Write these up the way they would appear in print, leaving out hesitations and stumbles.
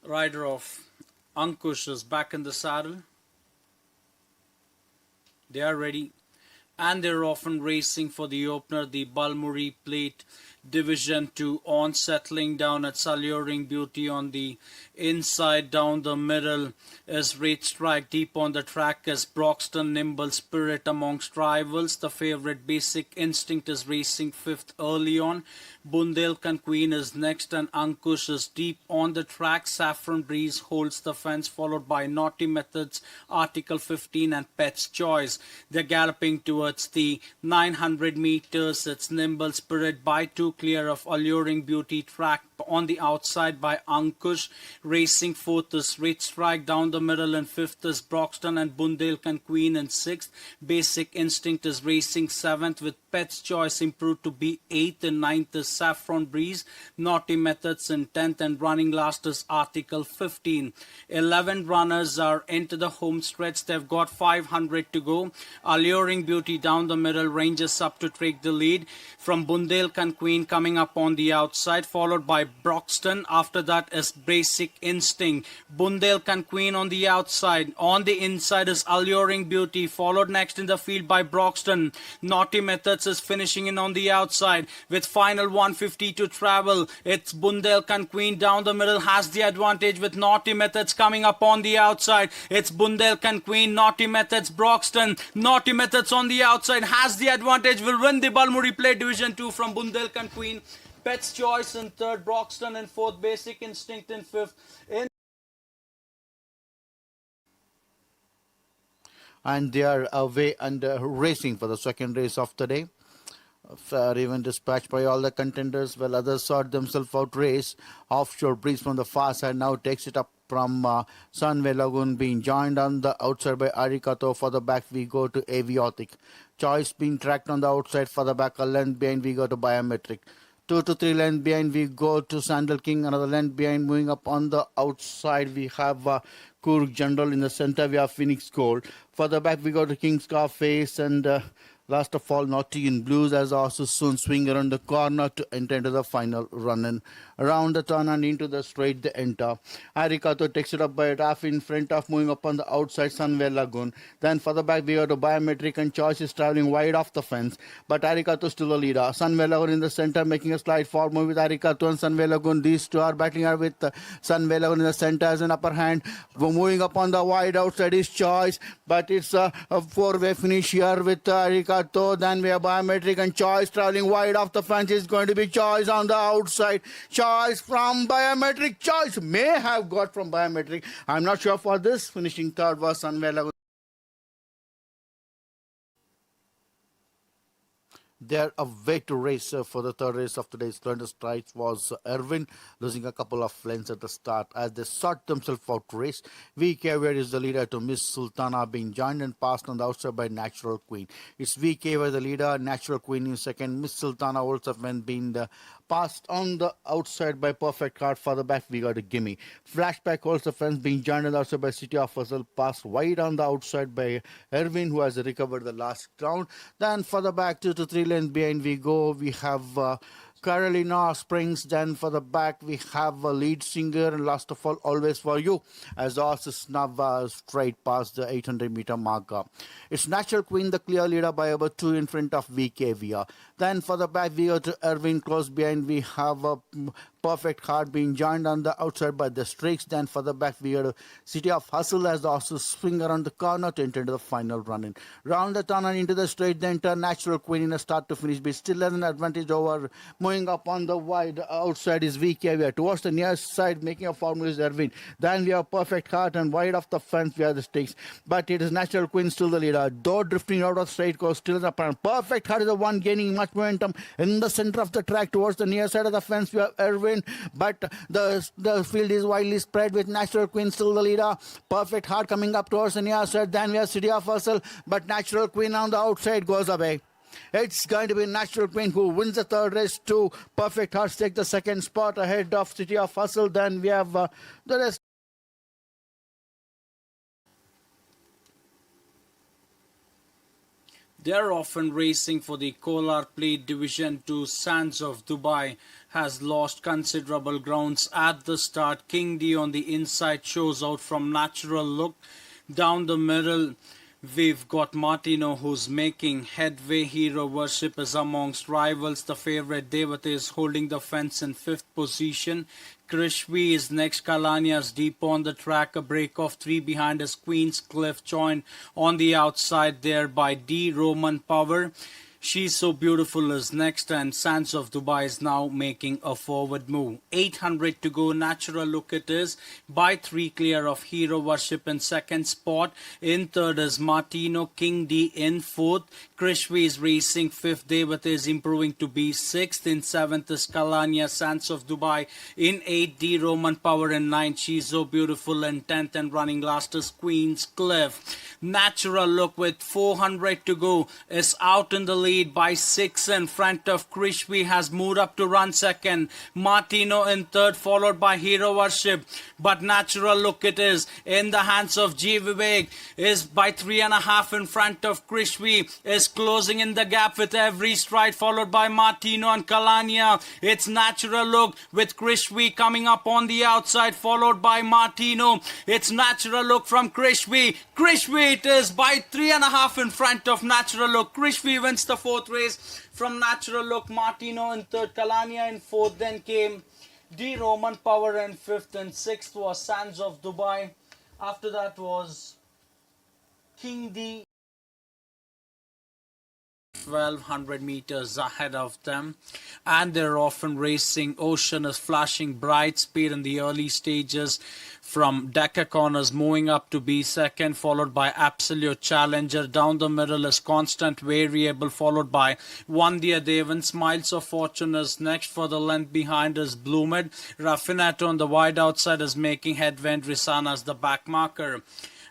Rider of Ankush is back in the saddle. They are ready, and they're often racing for the opener, the Balmuri Plate Division 2 on, settling down its alluring beauty on the inside. Down the middle is Rate Strike. Deep on the track is Broxton, nimble spirit amongst rivals. The favorite Basic Instinct is racing fifth early on. Bundelkhand Queen is next, and Ankush is deep on the track. Saffron Breeze holds the fence, followed by Naughty Methods, Article 15 and Pet's Choice. They're galloping towards the 900 meters. It's Nimble Spirit by 2 clear of Alluring Beauty, track on the outside by Ankush. Racing fourth is Rate Strike. Down the middle and fifth is Broxton and Bundelkhand Queen in sixth. Basic Instinct is racing seventh, with Pet's Choice improved to be eighth, and ninth is Saffron Breeze. Naughty Methods in 10th, and running last is Article 15. 11 runners are into the home stretch. They've got 500 to go. Alluring Beauty down the middle ranges up to take the lead from Bundelkhand Queen coming up on the outside, followed by Broxton. After that is Basic Instinct. Bundelkhand Queen on the outside. On the inside is Alluring Beauty, followed next in the field by Broxton. Naughty Methods is finishing in on the outside with final 150 to travel. It's Bundelkhand Queen down the middle has the advantage, with Naughty Methods coming up on the outside. It's Bundelkhand Queen, Naughty Methods, Broxton. Naughty Methods on the outside has the advantage, will win the Balmuri Plate Division 2 from Bundelkhand Queen. Pet's Choice in third, Broxton in fourth, Basic Instinct in fifth. And they are away and racing for the second race of the day. Fair even dispatched by all the contenders, while others sort themselves out race. Offshore Breeze from the far side now takes it up from Sunway Lagoon, being joined on the outside by Arikato. For the back we go to Aviotic. Choice being tracked on the outside. For the back a length behind we go to Biometric. 2 to 3 length behind we go to Sandal King. Another length behind. Moving up on the outside we have Kurg General. In the center we have Phoenix Gold. For the back we go to King Scarface, and last of all, Naughty in Blues as also soon swing around the corner to enter into the final run-in. Around the turn and into the straight they enter. Arikato takes it up by a half in front of, moving up on the outside, Sunway Lagoon. Then for the back we go to Biometric, and Choice is traveling wide off the fence, but Arikato still the leader. Sunway Lagoon in the center making a slide forward with Arikato and Sunway Lagoon. These two are battling her with Sunway Lagoon in the center as an upper hand. Moving up on the wide outside is Choice, but it's a four-way finish here with Arikato. Then we have Biometric and Choice traveling wide off the fence. Is going to be Choice on the outside. Choice from Biometric. Choice may have got from Biometric. I'm not sure for this. Finishing third was Sunway Lagoon. They're away to race for the third race of today's Splendor Strikes was Erwin, losing a couple of lengths at the start as they sought themselves out race. V. Caviar is the leader to Miss Sultana, being joined and passed on the outside by Natural Queen. It's V. Caviar the leader, Natural Queen in second, Miss Sultana also when being passed on the outside by Perfect Heart. For the back we got a Gimme. Flashback holds the fence, being joined and also by City of Hustle, passed wide on the outside by Erwin, who has recovered the last round. Then for the back 2 to 3 lengths behind we go. We have Carolina Springs. Then for the back we have a lead singer, and last of all, Always For You, as also snub straight past the 800-meter marker. It's Natural Queen the clear leader by about 2 in front of VKVR. Then for the back we go to Erwin. Close behind we have a Perfect Heart being joined on the outside by the Streaks. Then for the back we go to City of Hustle as also swing around the corner to enter into the final run-in. Round the turn and into the straight, then turn Natural Queen in a start to finish, but still has an advantage over. Moving up on the wide outside is VKVR. Towards the near side making a formula is Erwin. Then we have Perfect Heart, and wide off the fence we have the Streaks. But it is Natural Queen still the leader. Though drifting out of straight course, still is apparent. Perfect Heart is the one gaining much momentum in the center of the track. Towards the near side of the fence we have Erwin, but the field is widely spread with Natural Queen still the leader. Perfect Heart coming up towards the near side. Then we have City of Hustle, but Natural Queen on the outside goes away. It's going to be Natural Queen who wins the third race. To Perfect Hearts take the second spot ahead of City of Hustle. Then we have the rest. They are often racing for the Kolar Plate Division 2. Sands of Dubai has lost considerable grounds at the start. King D on the inside shows out from Natural Look. Down the middle, we've got Martino who's making headway. Hero Worship is amongst rivals. The favorite Devata is holding the fence in 5th position. Krishvi is next. Kalania is deep on the track. A break of 3 behind is Queen's Cliff, joined on the outside there by D. Roman Power. She's So Beautiful is next, and Sands of Dubai is now making a forward move. 800 to go. Natural Look it is by 3 clear of Hero Worship in second spot. In third is Martino. King D in fourth. Krishvi is racing fifth. Devata is improving to be sixth. In seventh is Kalania. Sands of Dubai in eighth. D. Roman Power in ninth. She's So Beautiful in 10th, and running last is Queen's Cliff. Natural Look with 400 to go is out in the lead by 6 in front of Krishvi, has moved up to run second. Martino in third, followed by Hero Worship. But Natural Look it is in the hands of G. Vivek, is by 3.5 in front of Krishvi, is closing in the gap with every stride, followed by Martino and Kalania. It's Natural Look with Krishvi coming up on the outside, followed by Martino. It's Natural Look from Krishvi. Krishvi it is by 3.5 in front of Natural Look. Krishvi wins the fourth race from Natural Look. Martino in third, Kalania in fourth. Then came D. Roman Power in fifth, and sixth was Sands of Dubai. After that was King D. 1200 meters ahead of them, and they're often racing. Ocean is flashing bright speed in the early stages from Decca Corners, moving up to be second, followed by Absolute Challenger. Down the middle is Constant Variable, followed by Vandya Devan. Smiles of Fortune is next. For the length behind is Bloomed. Raffinato on the wide outside is making headway, and Risana as the back marker.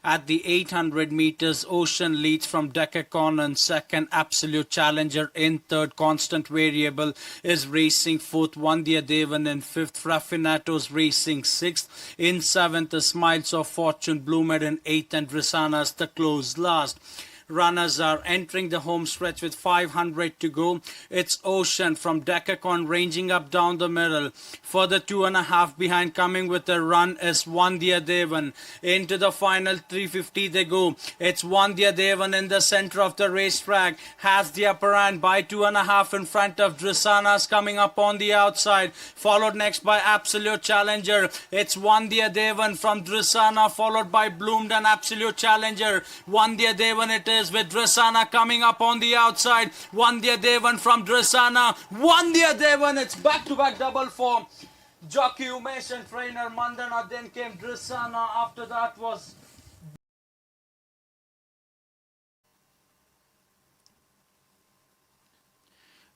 At the 800 meters, Ocean leads from Decacon in second, Absolute Challenger in third, Constant Variable is racing fourth, Vandya Devan in fifth, Raffinato's racing sixth, in seventh, the Smiles of Fortune, Bloomed in eighth, and Risana's the close last. Runners are entering the home stretch with 500 to go. It's Ocean from Decacon ranging up down the middle. For the 2.5 behind, coming with a run is Vandya Devan. Into the final 350 they go. It's Vandya Devan in the center of the racetrack. Has the upper hand by 2.5 in front of Drisanas coming up on the outside. Followed next by Absolute Challenger. It's Vandya Devan from Drisana, followed by Bloomed and Absolute Challenger. Vandya Devan it is with Drisana coming up on the outside. Vandya Devan from Drisana. Vandya Devan, it's back-to-back double form. Jockey Umesh and trainer Mandana. Then came Drisana. After that was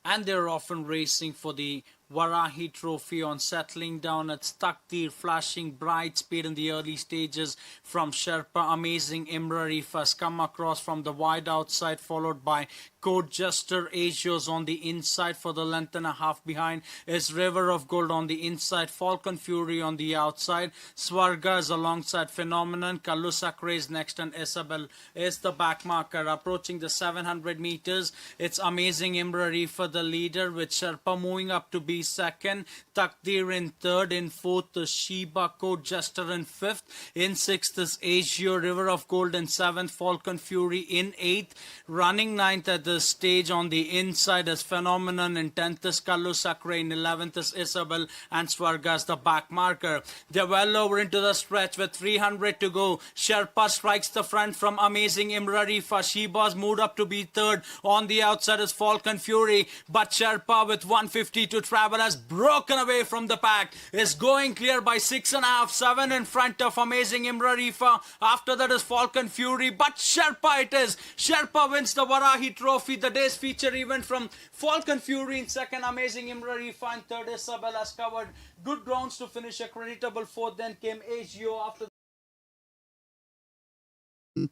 and they're often racing for the Varahi Trophy on settling down at Takdir, flashing bright speed in the early stages from Sherpa. Amazing Imrarif has come across from the wide outside, followed by Code Jester. Asios on the inside. For the length and a half behind is River of Gold on the inside, Falcon Fury on the outside. Swarga is alongside Phenomenon. Kalusakre is next, and Isabel is the back marker. Approaching the 700 meters, it's Amazing Imrarif for the leader, with Sherpa moving up to be second, Takdir in third, in fourth is Sheba, Code Jester in fifth, in sixth is Asio, River of Gold in seventh, Falcon Fury in eighth, running ninth at the stage on the inside is Phenomenon, in 10th is Kallu Sakre, in 11th is Isabel, and Swargas the back marker. They're well over into the stretch with 300 to go. Sherpa strikes the front from Amazing Imrarifa. Sheba's moved up to be third. On the outside is Falcon Fury, but Sherpa with 150 to travel has broken away from the pack, is going clear by 6.5, 7 in front of Amazing Imrarifa. After that is Falcon Fury, but Sherpa it is. Sherpa wins the Varahi Trophy, the day's feature event, from Falcon Fury in second, Amazing Imrarifa in third. Isabel has covered good grounds to finish a creditable fourth. Then came Agio after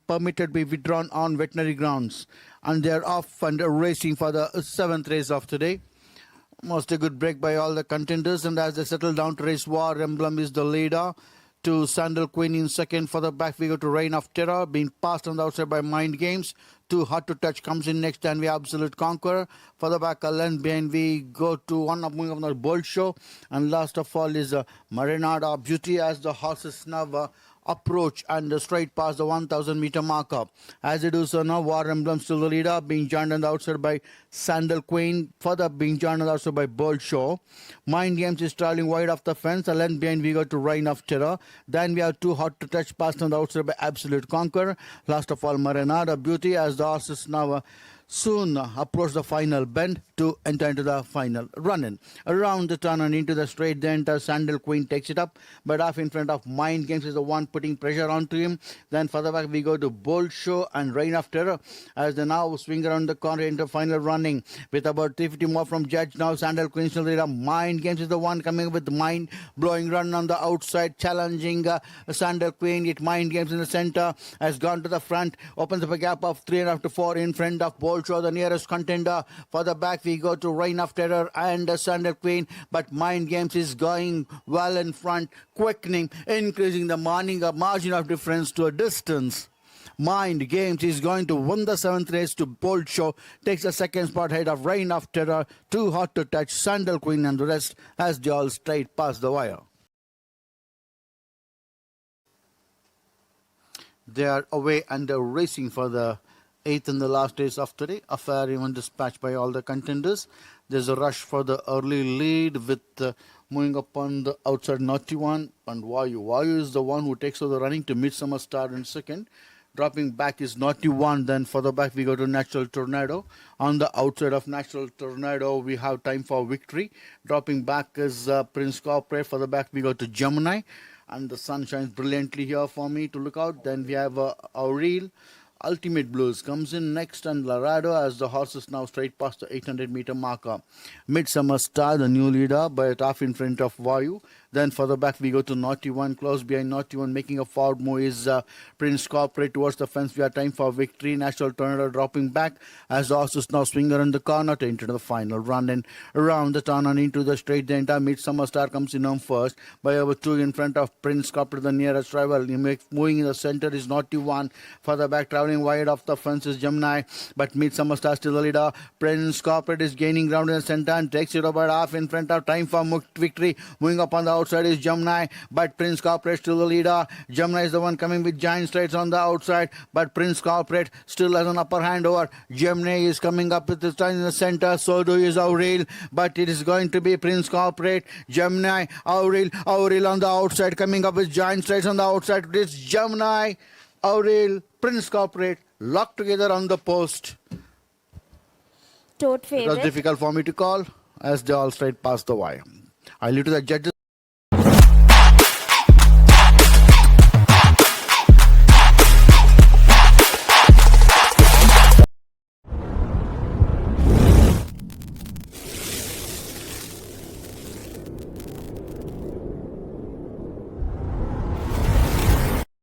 permitted be withdrawn on veterinary grounds, and they are off and racing for the 7th race of today. Most a good break by all the contenders, and as they settle down to race, War Emblem is the leader. to Sandal Queen in second. Further back we go to Reign of Terror, being passed on the outside by Mind Games. Too Hard to Touch comes in next, and we have Absolute Conqueror. Further back, length behind, we go to one of moving on the Bold Show. And last of all is Marinada Beauty, as the horses now approach and straight past the 1,000 meter marker. As they do so now, War Emblem still the leader, being joined on the outside by Sandal Queen. Further being joined on the outside by Bold Show. Mind Games is traveling wide off the fence. A length behind, we go to Reign of Terror. Then we have Too Hot to Touch, passed on the outside by Absolute Conqueror. Last of all, Marinada Beauty, as the horses now soon approach the final bend to enter into the final run-in. Around the turn and into the straight, the enter Sandal Queen takes it up, but off in front of Mind Games is the one putting pressure onto him. Then further back we go to Bold Show and Reign of Terror, as they now swing around the corner into final running with about 350 more from Judge. Now Sandal Queen still leader. Mind Games is the one coming with mind blowing run on the outside, challenging Sandal Queen. It Mind Games in the center has gone to the front, opens up a gap of 3.5 to 4 in front of Bold Show, the nearest contender. Further back we go to Reign of Terror and Sandal Queen, but Mind Games is going well in front, quickening, increasing the margin of difference to a distance. Mind Games is going to win the 7th race to Bold Show, takes the second spot ahead of Reign of Terror, Too Hot to Touch, Sandal Queen, and the rest as they all straight past the wire. They are away and they're racing for the 8th and the last race of today. A fair even dispatched by all the contenders. There's a rush for the early lead with moving up on the outside Naughty One and Vayu. Vayu is the one who takes over the running to Midsummer Star in second. Dropping back is Naughty One. Then further back we go to Natural Tornado. On the outside of Natural Tornado we have Time for Victory. Dropping back is Prince Corporate. Further back we go to Gemini. And the sun shines brilliantly here for me to look out. Then we have Aurel. Ultimate Blues comes in next, and Larado, as the horses now straight past the 800 meter marker. Midsummer Star, the new leader, but off in front of Vayu. Then further back we go to Naughty One. Close behind Naughty One, making a forward move is Prince Corporate towards the fence. We are Time for Victory. National Tornado dropping back as the horses now swing around the corner to enter the final run. And around the turn and into the straight, the entire Midsummer Star comes in on first by over 2 in front of Prince Corporate, the nearest rival. Moving in the center is Naughty One. Further back, traveling wide off the fence is Gemini, but Midsummer Star still the leader. Prince Corporate is gaining ground in the center and takes it about half in front of Time for Victory. Moving up on the outside is Gemini, but Prince Corporate still the leader. Gemini is the one coming with giant strides on the outside, but Prince Corporate still has an upper hand over. Gemini is coming up with his time in the center, so do is Aurel, but it is going to be Prince Corporate, Gemini, Aurel on the outside, coming up with giant strides on the outside. It is Gemini, Aurel, Prince Corporate locked together on the post. Tote It favorite. was difficult for me to call as they all straight past the wire. I leave to the judges.